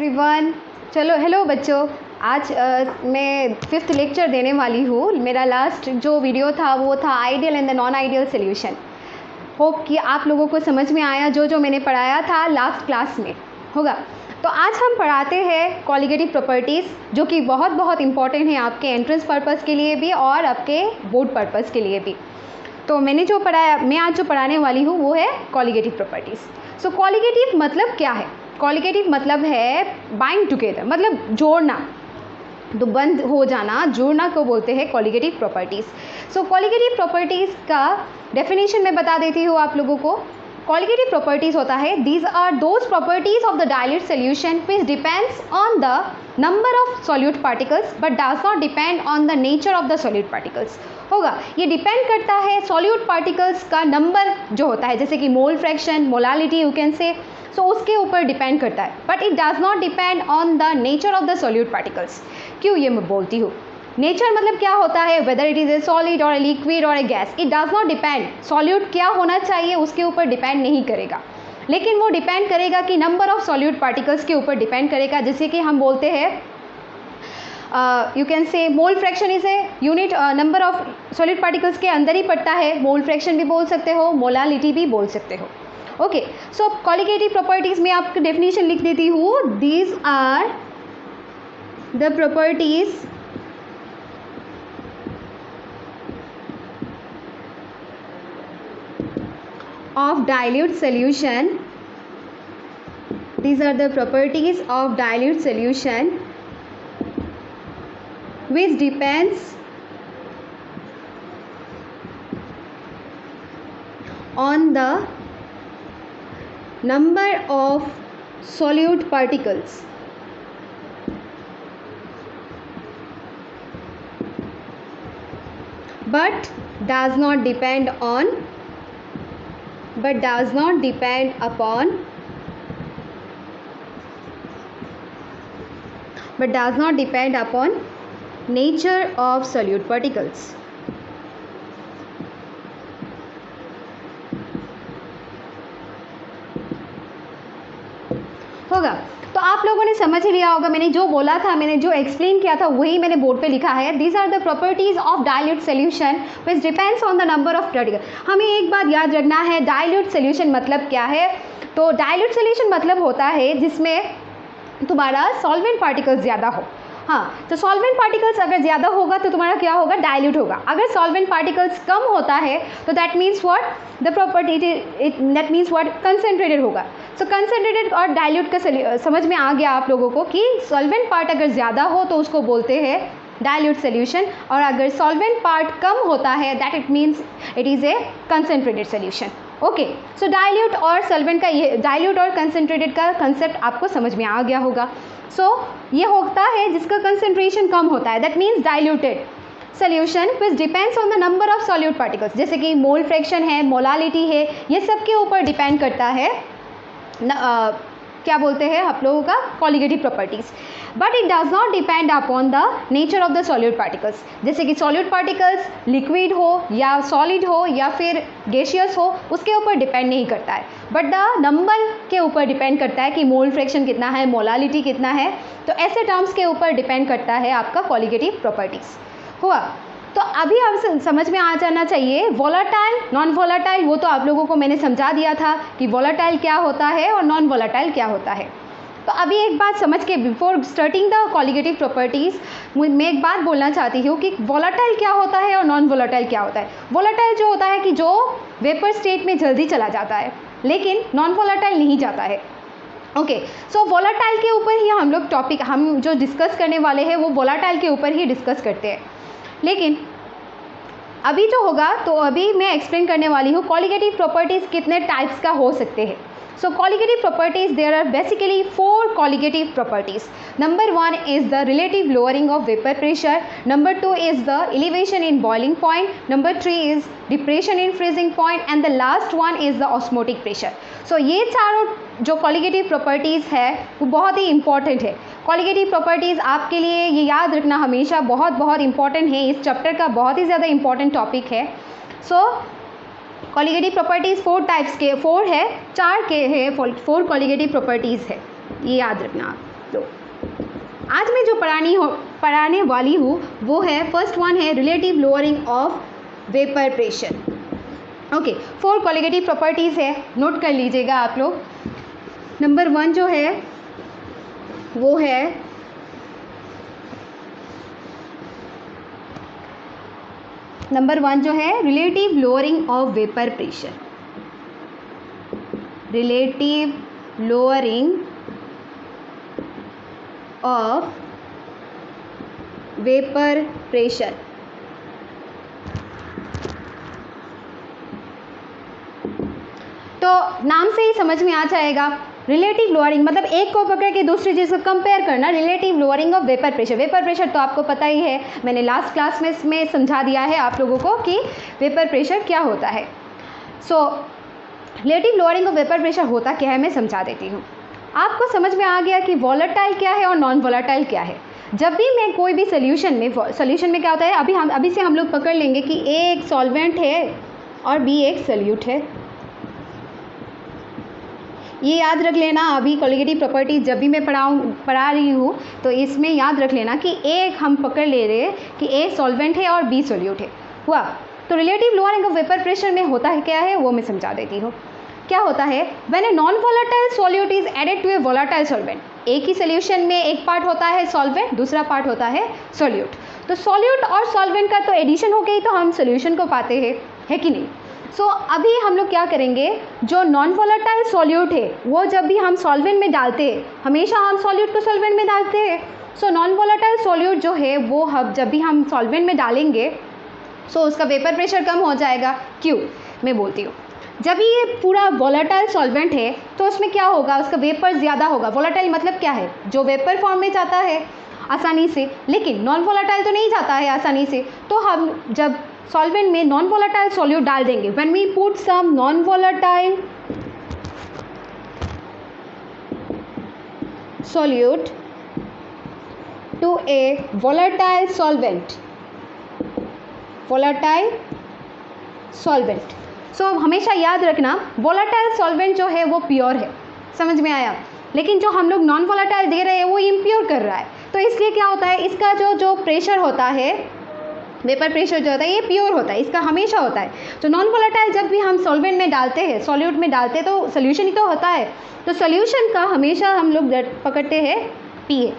Everyone. चलो hello बच्चों, आज मैं 5th लेक्चर देने वाली हूँ। मेरा लास्ट जो वीडियो था वो था ideal and the non ideal solution. Hope कि आप लोगों को समझ में आया जो मैंने पढ़ाया था लास्ट क्लास में होगा। तो आज हम पढ़ाते हैं कॉलिगेटिव प्रॉपर्टीज़, जो कि बहुत इंपॉर्टेंट है आपके एंट्रेंस पर्पज़ के लिए भी और आपके बोर्ड पर्पज़ के लिए भी। तो मैंने जो पढ़ाया, मैं आज जो पढ़ाने वाली हूँ वो है कॉलिगेटिव प्रॉपर्टीज़। सो कॉलिगेटिव मतलब क्या है? कॉलिगेटिव मतलब है बाइंड टुगेदर, मतलब जोड़ना, तो बंद हो जाना, जोड़ना को बोलते हैं कॉलिगेटिव प्रॉपर्टीज़। सो कॉलिगेटिव प्रॉपर्टीज़ का डेफिनेशन मैं बता देती हूँ आप लोगों को। कॉलिगेटिव प्रॉपर्टीज़ होता है these are those properties of the dilute solution which depends on the number of solute particles but does not depend on the nature of the solute particles. होगा, ये डिपेंड करता है सॉल्यूट पार्टिकल्स का number जो होता है, जैसे कि mole fraction, molality you can say, so उसके ऊपर डिपेंड करता है, but it does not depend on the nature of the solute particles. क्यों ये मैं बोलती हूँ? नेचर मतलब क्या होता है, whether it is a solid और ए लिक्विड और a gas, it does not depend, solute क्या होना चाहिए उसके ऊपर डिपेंड नहीं करेगा, लेकिन वो डिपेंड करेगा कि नंबर ऑफ सॉल्यूट पार्टिकल्स के ऊपर डिपेंड करेगा। जैसे कि हम बोलते हैं यू कैन से mole fraction is a unit, number of solid particles के अंदर ही पड़ता है। मोल फ्रैक्शन भी बोल सकते हो, मोलालिटी भी बोल सकते हो। ओके, सो कॉलिगेटिव प्रॉपर्टीज में आपको डेफिनेशन लिख देती हूँ। These are the properties of dilute solution. These are the properties of dilute solution which depends on the number of solute particles but does not depend upon nature of solute particles। होगा, तो आप लोगों ने समझ लिया होगा। मैंने जो बोला था, मैंने जो एक्सप्लेन किया था वही मैंने बोर्ड पे लिखा है। These are the properties of dilute solution which depends on the number of particle. हमें एक बात याद रखना है, डाइल्यूट सोल्यूशन मतलब क्या है। तो डाइल्यूट सोल्यूशन मतलब होता है जिसमें तुम्हारा सॉल्वेंट पार्टिकल्स ज़्यादा हो। हाँ, तो सॉल्वेंट पार्टिकल्स अगर ज़्यादा होगा तो तुम्हारा क्या होगा, डाइल्यूट होगा। अगर सॉल्वेंट पार्टिकल्स कम होता है तो that means what, the property that means what, concentrated होगा। सो कंसनट्रेटेड और डाइल्यूट का समझ में आ गया आप लोगों को कि सॉल्वेंट पार्ट अगर ज़्यादा हो तो उसको बोलते हैं डाइल्यूट सोल्यूशन, और अगर सॉल्वेंट पार्ट कम होता है that it means it is A concentrated solution. Okay, so dilute और सॉल्वेंट का, ये डाइल्यूट और कंसनट्रेटेड का कंसेप्ट आपको समझ में आ गया होगा। सो ये होता है जिसका कंसनट्रेशन कम होता है, that means diluted solution which depends on the number of solute particles. जैसे कि मोल फ्रैक्शन है, मोलालिटी है, ये सब के ऊपर डिपेंड करता है क्या बोलते हैं आप लोगों का, colligative properties. But it does not depend upon the nature of the solute particles. जैसे कि सॉल्यूट पार्टिकल्स लिक्विड हो या सॉलिड हो या फिर गैसियस हो, उसके ऊपर डिपेंड नहीं करता है, बट द नंबर के ऊपर डिपेंड करता है कि मोल फ्रैक्शन कितना है, मोलालिटी कितना है। तो ऐसे टर्म्स के ऊपर डिपेंड करता है आपका कॉलिगेटिव प्रॉपर्टीज। हुआ, तो अभी आप समझ में आ जाना चाहिए वोलाटाइल, नॉन वोलाटाइल, वो तो आप लोगों को मैंने समझा दिया था कि वोलाटाइल क्या होता है और नॉन वोलाटाइल क्या होता है। तो अभी एक बात समझ के, before starting the colligative properties, मैं एक बात बोलना चाहती हूँ कि वोलाटाइल क्या होता है और नॉन वोलाटाइल क्या होता है। वोलाटाइल जो होता है कि जो वेपर स्टेट में जल्दी चला जाता है, लेकिन नॉन वोलाटाइल नहीं जाता है। ओके, सो वोलाटाइल के ऊपर ही हम लोग टॉपिक, हम जो डिस्कस करने वाले हैं वो वोलाटाइल के ऊपर ही डिस्कस करते हैं। लेकिन अभी जो होगा, तो अभी मैं एक्सप्लेन करने वाली हूँ कॉलिगेटिव प्रॉपर्टीज़ कितने टाइप्स का हो सकते हैं। So colligative properties, there are basically 4 colligative properties. Number 1 is the relative lowering of vapor pressure. Number 2 is the elevation in boiling point. Number 3 is depression in freezing point, and the last one is the osmotic pressure. So ये चारों जो colligative properties है वो बहुत ही important है। colligative properties आपके लिए ये याद रखना हमेशा बहुत important है, इस चैप्टर का बहुत ही ज़्यादा important topic है। So कॉलिगेटिव प्रॉपर्टीज़ 4 टाइप्स के, 4 है, 4 के है, 4 कॉलिगेटिव प्रॉपर्टीज़ है, ये याद रखना आप। तो आज मैं जो पढ़ाने वाली हूँ वो है, फर्स्ट वन है relative lowering of vapour pressure. Okay, 4 qualitative properties है, नोट कर लीजिएगा आप लोग। नंबर 1 जो है वो है relative lowering of vapour pressure. Relative lowering of vapour pressure. तो नाम से ही समझ में आ जाएगा, रिलेटिव लोअरिंग मतलब एक को पकड़ के दूसरी चीज़ को कंपेयर करना, relative lowering of vapour pressure. Vapour pressure तो आपको पता ही है, मैंने लास्ट क्लास में इसमें समझा दिया है आप लोगों को कि वेपर प्रेशर क्या होता है। सो relative lowering of vapour pressure होता क्या है मैं समझा देती हूँ। आपको समझ में आ गया कि वॉलेटाइल क्या है और नॉन वॉलेटाइल क्या है। जब भी मैं कोई भी सोल्यूशन में क्या होता है, अभी से हम लोग पकड़ लेंगे कि ए एक सॉल्वेंट है और बी एक सोल्यूट है। ये याद रख लेना, अभी क्वालिटेटिव प्रॉपर्टी जब भी मैं पढ़ा रही हूँ तो इसमें याद रख लेना कि ए हम पकड़ ले रहे हैं कि ए सॉल्वेंट है और बी सोल्यूट है। हुआ। तो relative lowering of vapour pressure में होता है क्या है वो मैं समझा देती हूँ। क्या होता है, when a non volatile solute is added to a volatile solvent. एक ही सोल्यूशन में एक पार्ट होता है सॉल्वेंट, दूसरा पार्ट होता है सॉल्यूट। तो सॉल्यूट और सॉल्वेंट का तो एडिशन हो गई तो हम सोल्यूशन को पाते हैं, है कि नहीं। सो अभी हम लोग क्या करेंगे, जो नॉन वॉलेटाइल सॉल्यूट है वो जब भी हम सॉल्वेंट में डालते हैं, हमेशा हम सॉल्यूट को सॉल्वेंट में डालते हैं। सो नॉन वॉलेटाइल सॉल्यूट जो है वो जब भी हम सॉल्वेंट में डालेंगे सो उसका वेपर प्रेशर कम हो जाएगा। क्यों, मैं बोलती हूँ। जब ये पूरा वॉलेटाइल सॉल्वेंट है तो उसमें क्या होगा, उसका वेपर ज़्यादा होगा। वॉलेटाइल मतलब क्या है, जो वेपर फॉर्म में जाता है आसानी से, लेकिन नॉन वॉलेटाइल तो नहीं जाता है आसानी से। तो हम जब सॉल्वेंट में नॉन वॉलेटाइल सॉल्यूट डाल देंगे, when we put some non volatile solute to a volatile solvent. So हमेशा याद रखना, वॉलेटाइल सॉल्वेंट जो है वो प्योर है, समझ में आया। लेकिन जो हम लोग नॉन वॉलेटाइल दे रहे हैं वो इम्प्योर कर रहा है। तो इसलिए क्या होता है, इसका जो प्रेशर होता है, वेपर प्रेशर जो होता है ये प्योर होता है, इसका हमेशा होता है। तो नॉन वॉलेटाइल जब भी हम सॉल्वेंट में डालते हैं, सॉल्यूट में डालते हैं तो सोल्यूशन ही तो होता है। तो सोल्यूशन का हमेशा हम लोग पकड़ते हैं पीए।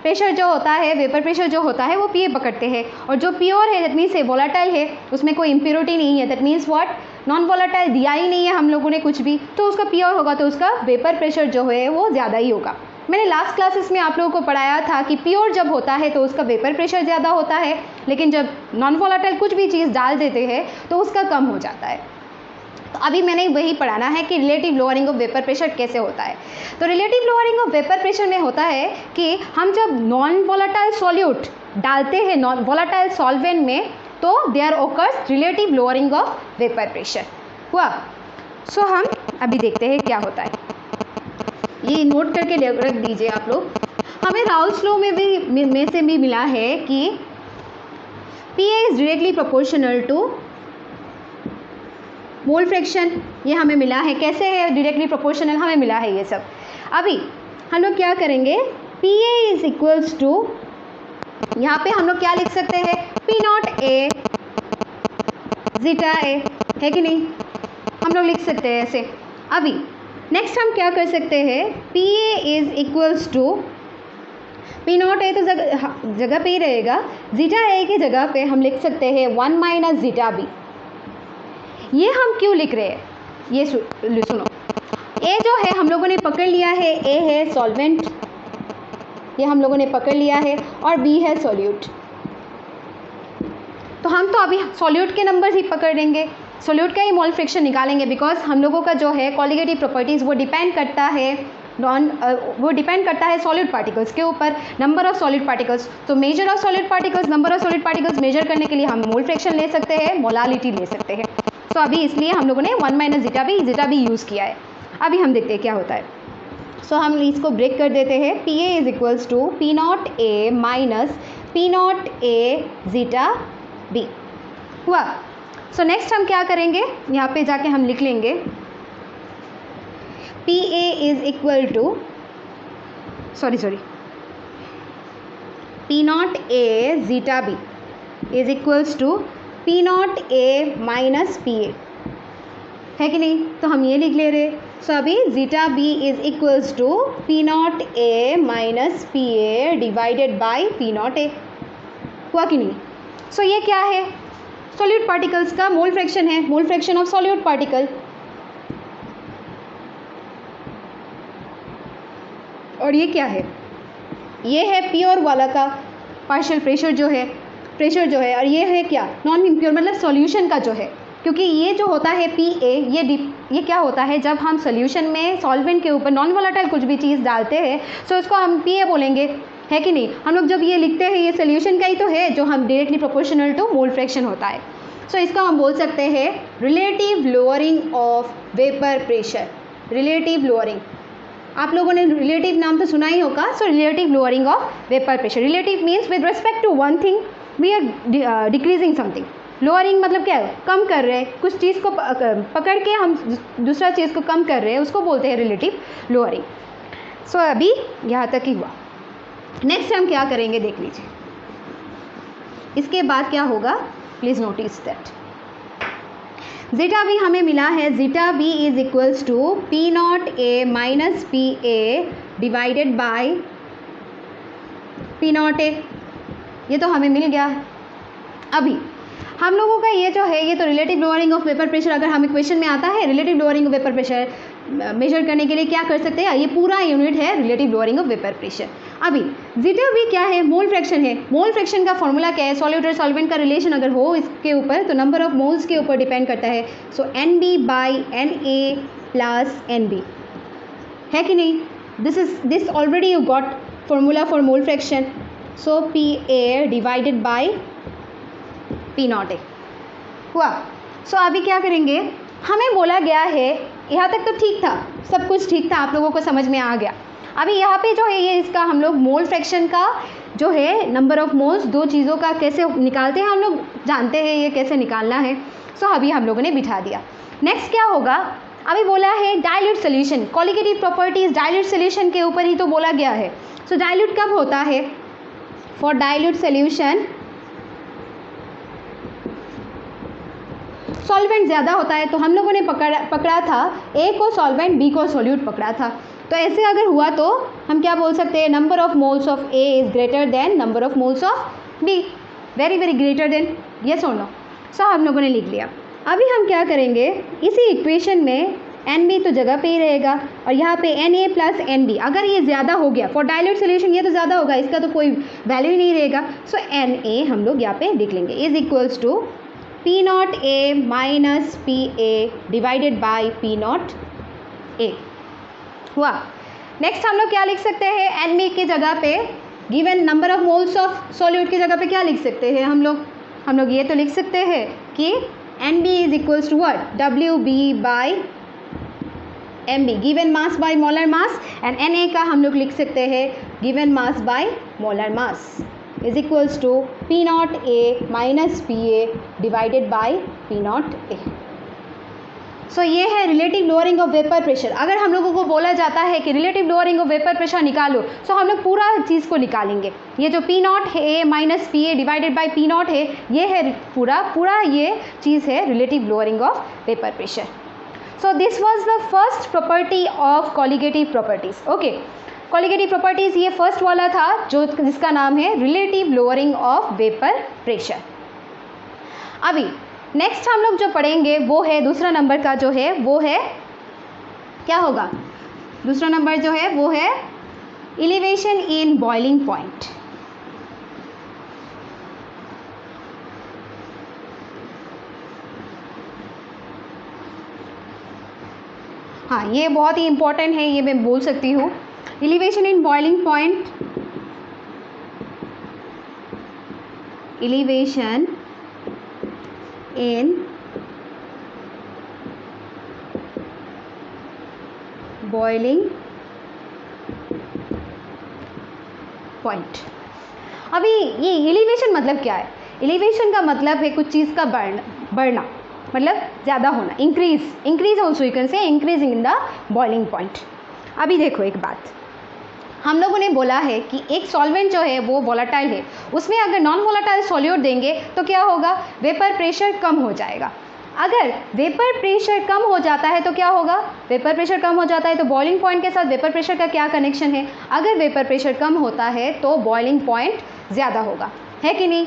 प्रेशर जो होता है, वेपर प्रेशर जो होता है वो पीए पकड़ते हैं। और जो प्योर है दैट मीन्स से वॉलेटाइल है, उसमें कोई इम्प्योरिटी नहीं है, that means what, non volatile दिया ही नहीं है हम लोगों ने कुछ भी, तो उसका प्योर होगा तो उसका वेपर प्रेशर जो है वो ज़्यादा ही होगा। मैंने लास्ट क्लासेस में आप लोगों को पढ़ाया था कि प्योर जब होता है तो उसका वेपर प्रेशर ज़्यादा होता है, लेकिन जब नॉन वॉलेटाइल कुछ भी चीज़ डाल देते हैं तो उसका कम हो जाता है। तो अभी मैंने वही पढ़ाना है कि relative lowering of vapour pressure कैसे होता है। तो relative lowering of vapour pressure में होता है कि हम जब नॉन वॉलेटाइल सॉल्यूट डालते हैं नॉन वॉलेटाइल सॉल्वेंट में तो there occurs relative lowering of vapour pressure. हुआ। सो हम अभी देखते हैं क्या होता है, ये नोट करके रख दीजिए आप लोग। हमें राउल्स लॉ में से भी मिला है कि PA is directly proportional to mole fraction, ये हमें मिला है। कैसे है डायरेक्टली प्रोपोर्शनल, हमें मिला है ये सब। अभी हम लोग क्या करेंगे, पीए इज इक्वल्स टू, यहाँ पे हम लोग क्या लिख सकते हैं, पी नॉट ए जीटा ए, है कि नहीं, हम लोग लिख सकते हैं ऐसे। अभी नेक्स्ट हम क्या कर सकते हैं, P A is equals to, P naught A तो जगह पे ही रहेगा, जीटा ए की जगह पे हम लिख सकते हैं 1 माइनस जीटा बी। ये हम क्यों लिख रहे हैं, ये सुनो। ए जो है हम लोगों ने पकड़ लिया है, ए है सॉल्वेंट, ये हम लोगों ने पकड़ लिया है, और बी है सॉल्यूट। तो हम तो अभी सॉल्यूट के नंबर ही पकड़ लेंगे, सॉल्यूट का ही मोल फ्रैक्शन निकालेंगे, बिकॉज हम लोगों का जो है क्वालिटेटिव प्रॉपर्टीज़ वो डिपेंड करता है सॉलिड पार्टिकल्स के ऊपर, नंबर ऑफ सॉलिड पार्टिकल्स। तो measure of solid particles, number of solid particles measure करने के लिए हम मोल फ्रैक्शन ले सकते हैं, मोलालिटी ले सकते हैं। तो अभी इसलिए हम लोगों ने 1 माइनस जीटा बी यूज़ किया है। अभी हम देखते हैं क्या होता है। सो हम इसको ब्रेक कर देते हैं, P A is equals to P naught A minus P naught A zeta B. हुआ। सो नेक्स्ट हम क्या करेंगे, यहाँ पे जाके हम लिख लेंगे P A is equal to P naught A zeta B is equals to P naught A minus PA, है कि नहीं? तो हम ये लिख ले रहे। सो अभी zeta B is equals to P naught A minus PA divided by P naught A, हुआ कि नहीं? सो ये क्या है? सॉल्यूट पार्टिकल्स का मोल फ्रैक्शन है, mole fraction of solute particle. और ये क्या है? ये है प्योर वाला का पार्शियल प्रेशर जो है, और ये है क्या? नॉन इम्प्योर मतलब सॉल्यूशन का जो है, क्योंकि ये जो होता है PA ये क्या होता है? जब हम सॉल्यूशन में सॉल्वेंट के ऊपर नॉन वोलेटाइल कुछ भी चीज़ डालते हैं तो उसको हम PA बोलेंगे, है कि नहीं? हम लोग जब ये लिखते हैं ये सॉल्यूशन का ही तो है जो हम directly proportional to mole fraction होता है। सो इसको हम बोल सकते हैं relative lowering of vapour pressure. Relative lowering, आप लोगों ने रिलेटिव नाम तो सुना ही होगा। So relative lowering of vapour pressure. Relative means with respect to one thing we are decreasing something. Lowering मतलब क्या है? कम कर रहे हैं, कुछ चीज़ को पकड़ के हम दूसरा चीज़ को कम कर रहे हैं, उसको बोलते हैं रिलेटिव लोअरिंग। सो अभी यहाँ तक ही हुआ। नेक्स्ट हम क्या करेंगे देख लीजिए। इसके बाद क्या होगा, please notice that zeta B हमें मिला है। Zeta B is equals to P naught A minus PA divided by P naught A, ये तो हमें मिल गया। अभी हम लोगों का ये जो है ये तो relative lowering of vapour pressure, अगर हमें क्वेश्चन में आता है relative lowering of vapour pressure measure करने के लिए क्या कर सकते हैं, ये पूरा यूनिट है relative lowering of vapour pressure. अभी जीटा बी क्या है? मोल फ्रैक्शन है। मोल फ्रैक्शन का फॉर्मूला क्या है? सॉल्यूट और सॉल्वेंट का रिलेशन अगर हो इसके ऊपर तो नंबर ऑफ मोल्स के ऊपर डिपेंड करता है। सो NB by NA plus NB, है कि नहीं? This already you got formula for mole fraction. So PA divided by P naught A हुआ। सो अभी क्या करेंगे, हमें बोला गया है, यहाँ तक तो ठीक था, सब कुछ ठीक था, आप लोगों को समझ में आ गया। अभी यहाँ पे जो है ये इसका हम लोग मोल फ्रैक्शन का जो है नंबर ऑफ मोल्स दो चीज़ों का कैसे निकालते हैं हम लोग जानते हैं ये कैसे निकालना है। सो अभी हम लोगों ने बिठा दिया। नेक्स्ट क्या होगा, अभी बोला है dilute solution, colligative properties dilute solution के ऊपर ही तो बोला गया है। सो डाइल्यूट कब होता है? फॉर डाइल्यूट सोल्यूशन सॉल्वेंट ज़्यादा होता है, तो हम लोगों ने पकड़ा था A को सॉल्वेंट B को सॉल्यूट पकड़ा था। तो ऐसे अगर हुआ तो हम क्या बोल सकते हैं, number of moles of A is greater than number of moles of B, very very greater than, yes और नो। सो हम लोगों ने लिख लिया। अभी हम क्या करेंगे, इसी इक्वेशन में NB तो जगह पे ही रहेगा और यहाँ पे NA प्लस NB, अगर ये ज़्यादा हो गया फॉर डाइल्यूट सोल्यूशन ये तो ज़्यादा होगा, इसका तो कोई वैल्यू ही नहीं रहेगा। सो NA हम लोग यहाँ पे लिख लेंगे is equals to P naught A minus PA divided by P naught A हुआ। नेक्स्ट हम लोग क्या लिख सकते हैं, NB की जगह पे given number of moles of solute की जगह पे क्या लिख सकते हैं हम लोग ये तो लिख सकते हैं कि NB is equals to what, WB by MB, given mass by molar mass, and NA का हम लोग लिख सकते हैं given mass by molar mass is equals to P naught A minus PA divided by P naught A। So ये है relative lowering of vapour pressure. अगर हम लोगों को बोला जाता है कि relative lowering of vapour pressure निकालो, सो हम लोग पूरा चीज़ को निकालेंगे। ये जो P naught A minus PA divided by P naught है, ये है पूरा ये चीज़ है relative lowering of vapour pressure. So this was the first property of colligative properties. Okay, colligative properties ये फर्स्ट वाला था जिसका नाम है relative lowering of vapour pressure. अभी नेक्स्ट हम लोग जो पढ़ेंगे वो है दूसरा नंबर का जो है वो है क्या होगा, दूसरा नंबर जो है वो है एलिवेशन इन बॉइलिंग पॉइंट। हाँ, ये बहुत ही इंपॉर्टेंट है, ये मैं बोल सकती हूँ। Elevation in boiling point, elevation in boiling point. अभी ये एलिवेशन मतलब क्या है? एलिवेशन का मतलब है कुछ चीज़ का बढ़ना मतलब ज़्यादा होना, इंक्रीज ऑल्सो यू कैन से increasing in the boiling point. अभी देखो एक बात, हम लोगों ने बोला है कि एक सॉल्वेंट जो है वो वोलेटाइल है, उसमें अगर नॉन वोलेटाइल सॉल्यूट देंगे तो क्या होगा, वेपर प्रेशर कम हो जाएगा। अगर वेपर प्रेशर कम हो जाता है तो क्या होगा, वेपर प्रेशर कम हो जाता है तो बॉइलिंग पॉइंट के साथ वेपर प्रेशर का क्या कनेक्शन है, अगर वेपर प्रेशर कम होता है तो बॉइलिंग पॉइंट ज़्यादा होगा, है कि नहीं।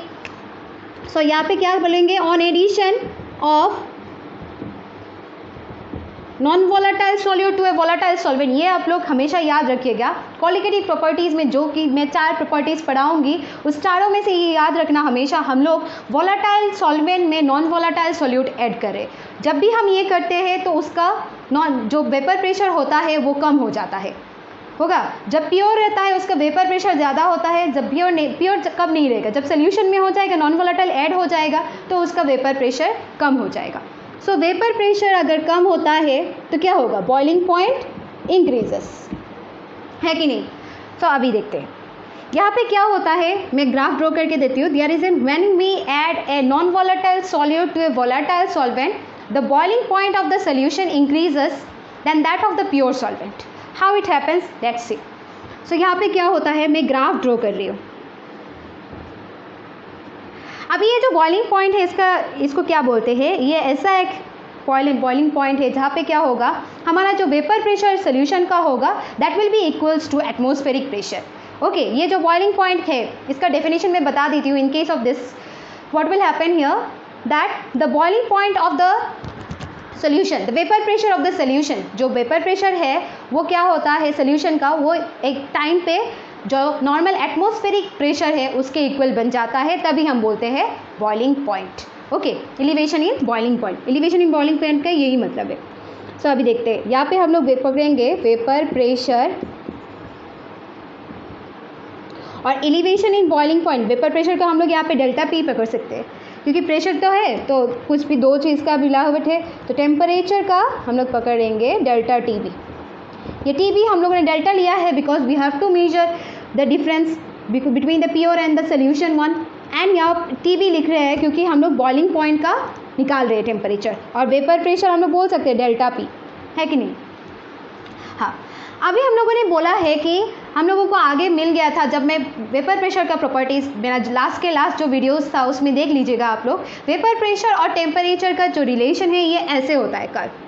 सो यहाँ पे क्या बोलेंगे, on addition of non volatile solute to a volatile solvent, ये आप लोग हमेशा याद रखिएगा। क्वालिटेटिव प्रॉपर्टीज़ में जो कि मैं 4 प्रॉपर्टीज़ पढ़ाऊंगी उस चारों में से ये याद रखना, हमेशा हम लोग वोलेटाइल सॉल्वेंट में नॉन वोलेटाइल सॉल्यूट ऐड करें। जब भी हम ये करते हैं तो उसका जो वेपर प्रेशर होता है वो कम हो जाता है, होगा। जब प्योर रहता है उसका वेपर प्रेशर ज़्यादा होता है, जब प्योर कब नहीं रहेगा, जब सोल्यूशन में हो जाएगा, नॉन वोलेटाइल ऐड हो जाएगा तो उसका वेपर प्रेशर कम हो जाएगा। सो वेपर प्रेशर अगर कम होता है तो क्या होगा, बॉइलिंग पॉइंट इंक्रीजेस, है कि नहीं। तो अभी देखते हैं यहाँ पे क्या होता है, मैं ग्राफ ड्रॉ करके देती हूँ। There is an when we add a non volatile solute to a volatile solvent, the boiling point of the solution increases than that of the pure solvent. How it happens, let's see. So यहाँ पे क्या होता है, मैं graph draw कर रही हूँ। अभी ये जो बॉइलिंग पॉइंट है इसको क्या बोलते हैं, ये ऐसा एक बॉइलिंग पॉइंट है जहाँ पे क्या होगा, हमारा जो वेपर प्रेशर सोल्यूशन का होगा that will be equals to atmospheric pressure. Okay, ये जो बॉइलिंग पॉइंट है इसका डेफिनेशन मैं बता देती हूँ। In case of this what will happen here, that the boiling point of the solution, the vapour pressure of the solution, जो vapour pressure है वो क्या होता है सोल्यूशन का, वो एक टाइम पे जो नॉर्मल एटमॉस्फेरिक प्रेशर है उसके इक्वल बन जाता है, तभी हम बोलते हैं boiling point. Okay, elevation in boiling point, elevation in boiling point का यही मतलब है। सो अभी देखते हैं, यहाँ पे हम लोग पकड़ेंगे वेपर प्रेशर और elevation in boiling point. Vapour pressure का हम लोग यहाँ पे डेल्टा पी पकड़ सकते हैं, क्योंकि प्रेशर तो है तो कुछ भी दो चीज़ का मिलावट है, तो टेम्परेचर का हम लोग पकड़ेंगे डेल्टा टी बी। ये टी बी हम लोगों ने डेल्टा लिया है because we have to measure the difference between the pure and the solution one, and यहाँ टी बी लिख रहे हैं क्योंकि हम लोग बॉइलिंग पॉइंट का निकाल रहे हैं टेम्परेचर, और वेपर प्रेशर हम लोग बोल सकते हैं डेल्टा पी, है कि नहीं। हाँ, अभी हम लोगों ने बोला है कि हम लोगों को आगे मिल गया था, जब मैं वेपर प्रेशर का प्रॉपर्टीज़ मेरा लास्ट जो वीडियोस था उसमें देख लीजिएगा आप लोग, वेपर प्रेशर और टेम्परेचर का जो रिलेशन है ये ऐसे होता है कर्व।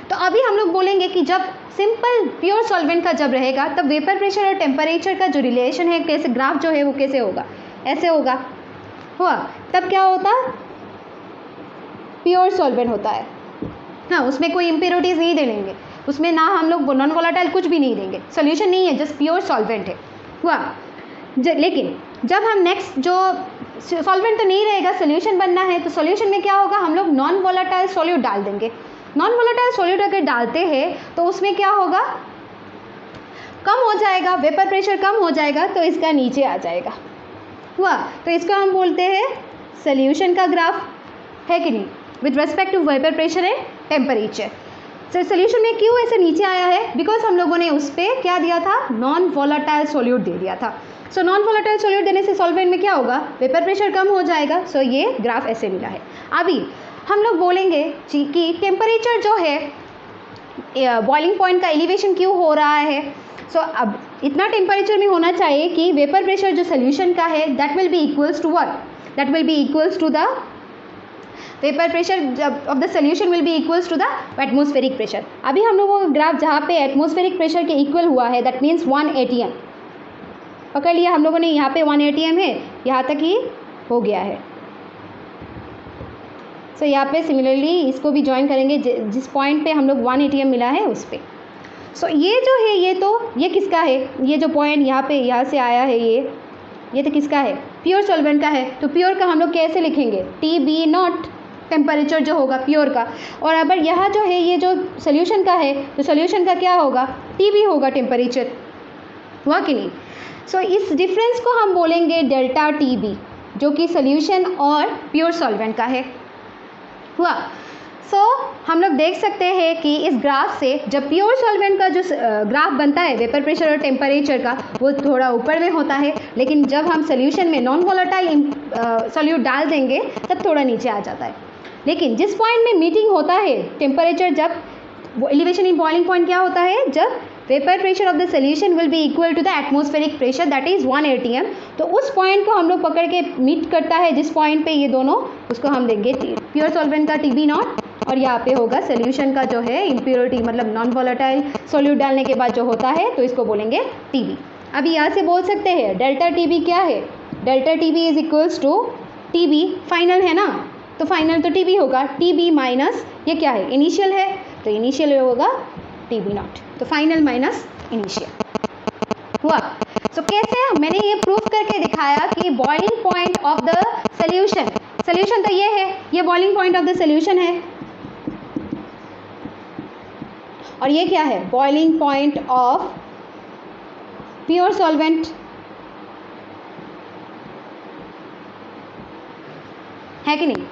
तो अभी हम लोग बोलेंगे कि जब सिंपल प्योर सॉल्वेंट का जब रहेगा तब वेपर प्रेशर और टेम्परेचर का जो रिलेशन है, कैसे ग्राफ जो है वो कैसे होगा, ऐसे होगा, हुआ। तब क्या होता, प्योर सॉल्वेंट होता है। हाँ, उसमें कोई इम्प्योरिटीज़ नहीं देंगे, उसमें ना हम लोग नॉन वोलेटाइल कुछ भी नहीं देंगे, सोल्यूशन नहीं है, जस्ट प्योर सॉल्वेंट है, हुआ। लेकिन जब हम नेक्स्ट जो सॉल्वेंट तो नहीं रहेगा, सोल्यूशन बनना है, तो सोल्यूशन में क्या होगा, हम लोग नॉन वोलेटाइल सॉल्यूट डाल देंगे। नॉन वोलेटाइल सॉल्यूट अगर डालते हैं तो उसमें क्या होगा, कम हो जाएगा, वेपर प्रेशर कम हो जाएगा तो इसका नीचे आ जाएगा, हुआ। तो इसको हम बोलते हैं सोल्यूशन का ग्राफ, है कि नहीं, with respect to vapour pressure and temperature. So solution में क्यों ऐसे नीचे आया है, बिकॉज हम लोगों ने उस पर क्या दिया था, नॉन वोलेटाइल सॉल्यूट दे दिया था। सो नॉन वोलेटाइल सॉल्यूट देने से सॉल्वेंट में क्या होगा, वेपर प्रेशर कम हो जाएगा। सो ये ग्राफ ऐसे मिला है। अभी हम लोग बोलेंगे कि टेम्परेचर जो है बॉइलिंग पॉइंट का एलिवेशन क्यों हो रहा है। सो अब इतना टेम्परेचर में होना चाहिए कि वेपर प्रेशर जो सोल्यूशन का है that will be equals to what, that will be equals to the vapour pressure of the solution will be equals to the atmospheric pressure. अभी हम लोगों को ग्राफ जहाँ पे एटमॉस्फेरिक प्रेशर के इक्वल हुआ है दैट मीन्स 1 atm पकड़ लिया हम लोगों ने, यहाँ पे 1 atm है, यहाँ तक ही हो गया है। सो यहाँ पे सिमिलरली इसको भी ज्वाइन करेंगे जिस पॉइंट पे हम लोग 1 atm मिला है उस पर। सो ये जो है ये किसका है, ये जो पॉइंट यहाँ से आया है ये तो किसका है, प्योर सॉल्वेंट का है। तो प्योर का हम लोग कैसे लिखेंगे, टी बी नॉट टेम्परेचर जो होगा प्योर का, और अगर यहाँ जो है ये जो सोल्यूशन का है तो सोल्यूशन का क्या होगा, टी बी होगा टेम्परेचर, हुआ कि नहीं। सो इस डिफरेंस को हम बोलेंगे डेल्टा टी बी, जो कि सोल्यूशन और प्योर सॉल्वेंट का है, हुआ। सो हम लोग देख सकते हैं कि इस ग्राफ से जब प्योर सॉल्वेंट का जो ग्राफ बनता है वेपर प्रेशर और टेम्परेचर का, वो थोड़ा ऊपर में होता है, लेकिन जब हम सोल्यूशन में नॉन वोलेटाइल सॉल्यूट डाल देंगे तब थोड़ा नीचे आ जाता है। लेकिन जिस पॉइंट में मीटिंग होता है टेम्परेचर, जब एलिवेशन इन बॉइलिंग पॉइंट क्या होता है, जब vapour pressure of the solution will be equal to the atmospheric pressure that is 1 atm। तो उस पॉइंट को हम लोग पकड़ के मीट करता है, जिस पॉइंट पे ये दोनों, उसको हम देंगे प्योर सॉल्वेंट का TB नॉट, और यहाँ पे होगा सोल्यूशन का जो है इम्प्योरिटी मतलब नॉन वॉलेटाइल सॉल्यूट डालने के बाद जो होता है, तो इसको बोलेंगे TB। अभी यहाँ से बोल सकते हैं डेल्टा TB क्या है, delta TB is equals to TB final है ना, तो फाइनल तो TB होगा, TB माइनस ये क्या है, इनिशियल है, तो इनिशियल होगा TB नॉट, तो फाइनल माइनस इनिशियल हुआ। सो कैसे मैंने ये प्रूफ करके दिखाया कि boiling point of the solution, solution तो ये है, ये boiling point of the solution है, और ये क्या है, boiling point of pure solvent. है कि नहीं?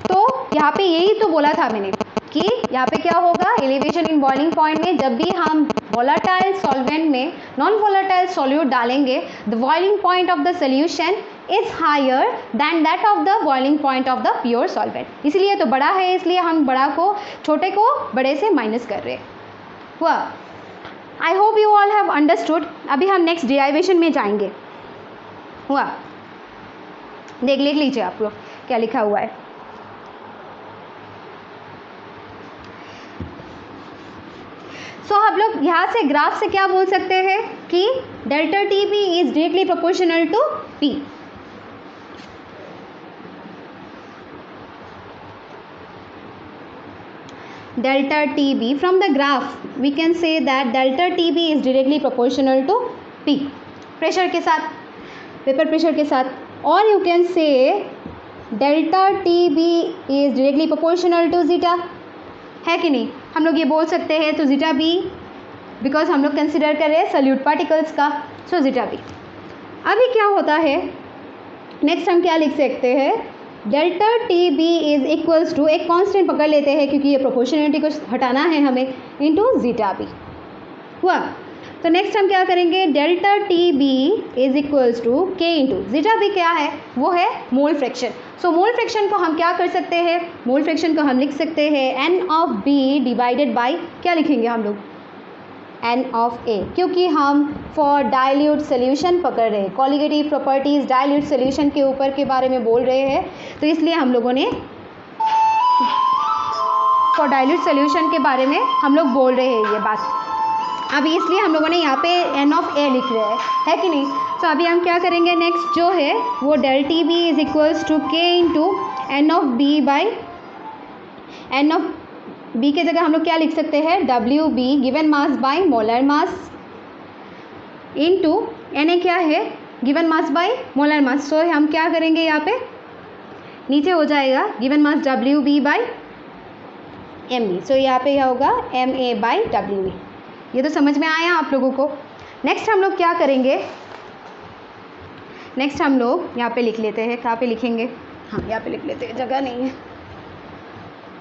तो यहाँ पे यही तो बोला था मैंने कि यहाँ पे क्या होगा, एलिवेशन इन बॉइलिंग पॉइंट में जब भी हम वोलेटाइल सॉल्वेंट में नॉन वोलेटाइल सॉल्यूट डालेंगे, the boiling point of the solution is higher than that of the boiling point of the pure solvent. इसलिए तो बड़ा है, इसलिए हम बड़ा को छोटे को बड़े से माइनस कर रहे हैं। हुआ? I hope you all have understood. अभी हम नेक्स्ट डिराइवेशन में जाएंगे। हुआ? देख लीजिए आप लोग क्या लिखा हुआ है। सो हम लोग यहाँ से ग्राफ से क्या बोल सकते हैं कि delta TB is directly proportional to P। delta TB from the graph we can say that delta TB is directly proportional to P pressure के साथ, वेपर प्रेशर के साथ, और you can say delta TB is directly proportional to zeta. है कि नहीं? हम लोग ये बोल सकते हैं तो जीटा B, बिकॉज हम लोग कंसिडर कर रहे हैं सॉल्यूट पार्टिकल्स का, सो जीटा B। अभी क्या होता है, नेक्स्ट हम क्या लिख सकते हैं, delta TB is equals to, एक कांस्टेंट पकड़ लेते हैं क्योंकि ये प्रोपोर्शनलिटी को हटाना है हमें, इनटू जीटा B। हुआ? तो नेक्स्ट हम क्या करेंगे, delta TB is equals to K into zeta B। क्या है? वो है मोल फ्रैक्शन। सो मोल फ्रैक्शन को हम क्या कर सकते हैं, मोल फ्रैक्शन को हम लिख सकते हैं N of B divided by, क्या लिखेंगे हम लोग, N ऑफ A, क्योंकि हम फॉर डाइल्यूट सोल्यूशन पकड़ रहे हैं, कॉलिगेटिव प्रॉपर्टीज डाइल्यूट सोल्यूशन के ऊपर के बारे में बोल रहे हैं, तो इसलिए हम लोगों ने फॉर डाइल्यूट सोल्यूशन के बारे में हम लोग बोल रहे हैं ये बात। अभी इसलिए हम लोगों ने यहाँ पे N ऑफ A लिख रहे हैं, है कि नहीं? तो अभी हम क्या करेंगे, नेक्स्ट जो है वो del TB is equals to K into N of B by, N of B के जगह हम लोग क्या लिख सकते हैं, WB given mass by molar mass into Na क्या है, given mass by molar mass. So हम क्या करेंगे, यहाँ पे नीचे हो जाएगा given mass WB by MB। So यहाँ पे क्या होगा, MA बाय WB। ये तो समझ में आया आप लोगों को? नेक्स्ट हम लोग क्या करेंगे, नेक्स्ट हम लोग यहाँ पे लिख लेते हैं, कहाँ पे लिखेंगे, हाँ यहाँ पे लिख लेते हैं, जगह नहीं है।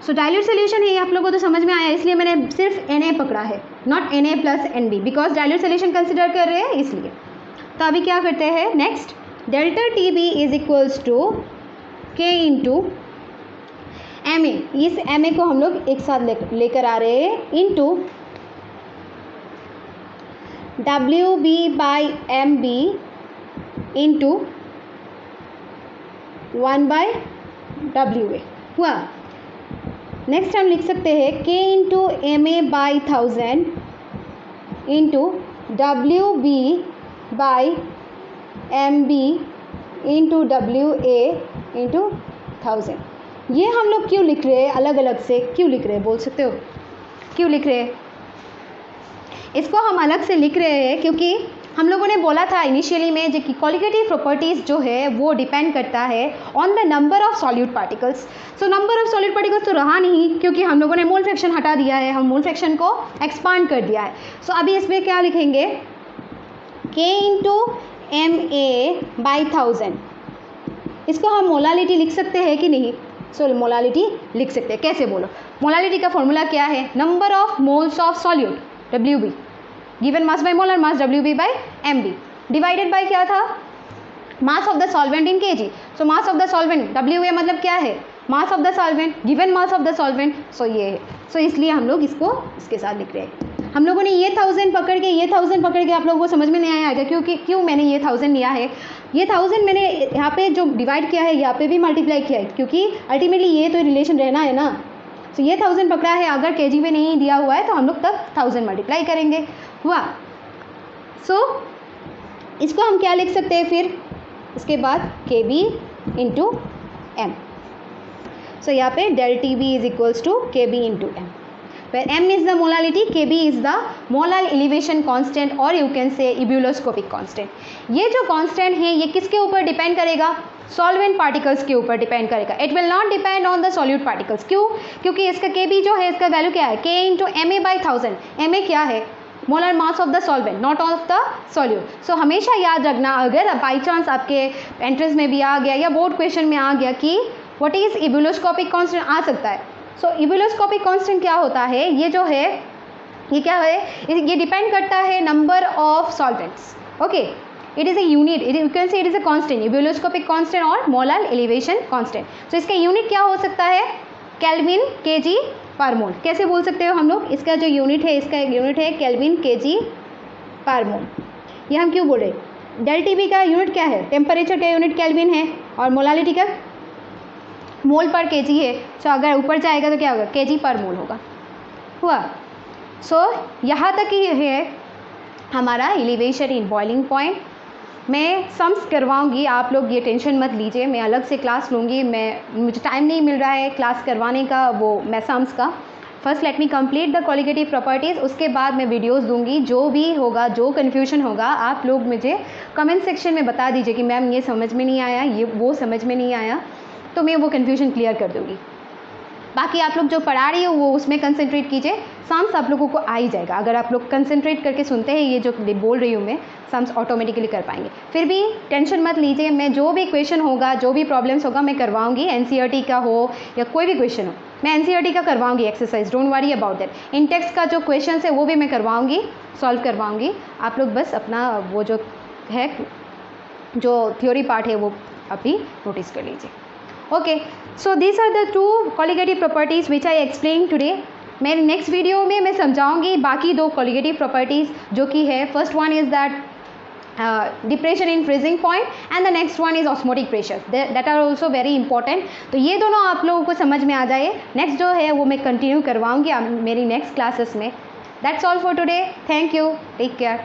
सो डाइल्यूट सोल्यूशन है, आप लोगों को तो समझ में आया, इसलिए मैंने सिर्फ Na पकड़ा है, not Na plus NB, because dilute solution consider कर रहे हैं इसलिए। तो अभी क्या करते हैं, next delta TB is equals to K into Ma। इस Ma को हम लोग एक साथ लेकर आ रहे हैं, into WB by MB into 1 by WA। हुआ? नेक्स्ट हम लिख सकते हैं K into MA by 1000 into WB by MB into WA into 1000। ये हम लोग क्यों लिख रहे हैं, अलग अलग से क्यों लिख रहे हैं, बोल सकते हो क्यों लिख रहे हैं? इसको हम अलग से लिख रहे हैं क्योंकि हम लोगों ने बोला था इनिशियली में जो कि कॉलिगेटिव प्रॉपर्टीज़ जो है वो डिपेंड करता है on the number of solute particles. So number of solute particles तो रहा नहीं, क्योंकि हम लोगों ने मोल फ्रैक्शन हटा दिया है, हम मोल फ्रैक्शन को एक्सपांड कर दिया है। सो अभी इसमें क्या लिखेंगे, K इंटू MA बाई 1000। इसको हम मोलालिटी लिख सकते हैं कि नहीं? सो मोलालिटी लिख सकते हैं। कैसे बोलो, मोलालिटी का फॉर्मूला क्या है, number of moles of solute WB given mass by molar mass WB by MB divided by क्या था, mass of the solvent in kg। So mass of the solvent WA मतलब क्या है, mass of the solvent given mass of the solvent. So ये है, सो इसलिए हम लोग इसको इसके साथ लिख रहे हैं। हम लोगों ने ये 1000 पकड़ के आप लोगों को समझ में नहीं आया है क्योंकि क्यों मैंने ये 1000 लिया है। ये 1000 मैंने यहाँ पे जो डिवाइड किया है यहाँ पे भी मल्टीप्लाई किया है क्योंकि अल्टीमेटली ये तो रिलेशन रहना है ना। तो ये 1000 पकड़ा है, अगर केजी में नहीं दिया हुआ है तो हम लोग तब 1000 मल्टीप्लाई करेंगे, हुआ। सो इसको हम क्या लिख सकते हैं फिर इसके बाद KB इंटू M। सो यहाँ पे del TB is equals to KB into M, where M is the molality, KB is the molar elevation constant और you can say ebuloscopic constant। ये जो constant है ये किसके ऊपर डिपेंड करेगा? सॉल्वेंट पार्टिकल्स के ऊपर डिपेंड करेगा। It will not depend on the solute particles. क्यों? क्योंकि इसका KB जो है इसका वैल्यू क्या है? K into MA/1000। MA क्या है? Molar mass of the solvent, not of the solute. So हमेशा याद रखना, अगर बाई चांस आपके एंट्रेंस में भी आ गया या बोर्ड क्वेश्चन में आ गया कि व्हाट इज इबुलोस्कोपिक कांस्टेंट आ सकता है। सो इबुलोस्कोपिक कांस्टेंट क्या होता है? ये जो है ये क्या है? ये डिपेंड करता है number of solvents. Okay, it is a unit, you can say it is a constant, ebullioscopic constant और मोलर एलिवेशन कांस्टेंट। सो इसका यूनिट क्या हो सकता है? केल्विन केजी पर मोल। कैसे बोल सकते हो हम लोग? इसका जो यूनिट है, इसका यूनिट है केल्विन केजी पर मोल। ये हम क्यों बोले? del TB का यूनिट क्या है? टेम्परेचर का यूनिट केल्विन है और मोलालिटी का मोल पर केजी है। सो अगर ऊपर जाएगा तो क्या होगा? केजी पर मोल होगा, हुआ। सो यहाँ तक ही है हमारा एलिवेशन इन बॉइलिंग पॉइंट। मैं सम्स करवाऊंगी, आप लोग ये टेंशन मत लीजिए, मैं अलग से क्लास लूँगी। मुझे टाइम नहीं मिल रहा है क्लास करवाने का, वो मैं सम्स का। First let me complete the qualitative properties, उसके बाद मैं वीडियोस दूंगी। जो भी होगा, जो कन्फ्यूजन होगा, आप लोग मुझे कमेंट सेक्शन में बता दीजिए कि मैम ये समझ में नहीं आया, ये वो समझ में नहीं आया, तो मैं वो कन्फ्यूजन क्लियर कर दूँगी। बाकी आप लोग जो पढ़ा रही हो वो उसमें कंसंट्रेट कीजिए। सम्स आप लोगों को आ ही जाएगा, अगर आप लोग कंसंट्रेट करके सुनते हैं ये जो बोल रही हूँ मैं, सम्स ऑटोमेटिकली कर पाएंगे। फिर भी टेंशन मत लीजिए, मैं जो भी क्वेश्चन होगा, जो भी प्रॉब्लम्स होगा मैं करवाऊँगी। NCERT का हो या कोई भी क्वेश्चन हो, मैं NCERT का करवाऊँगी exercise, don't worry about that. इन टेक्स्ट का जो क्वेश्चन है वो भी मैं करवाऊँगी, सॉल्व करवाऊँगी। आप लोग बस अपना वो जो है, जो थ्योरी पार्ट है वो अभी नोटिस कर लीजिए। Okay, so this are the 2 colligative properties which I explain today. मेरे नेक्स्ट वीडियो में मैं समझाऊंगी बाकी 2 कॉलिगेटिव प्रॉपर्टीज़, जो कि है first one is that depression in freezing point and the next one is osmotic pressure, that are also very important. तो ये दोनों आप लोगों को समझ में आ जाए। नेक्स्ट जो है वो मैं कंटिन्यू करवाऊँगी मेरी नेक्स्ट क्लासेस में। That's all for today, thank you, take care.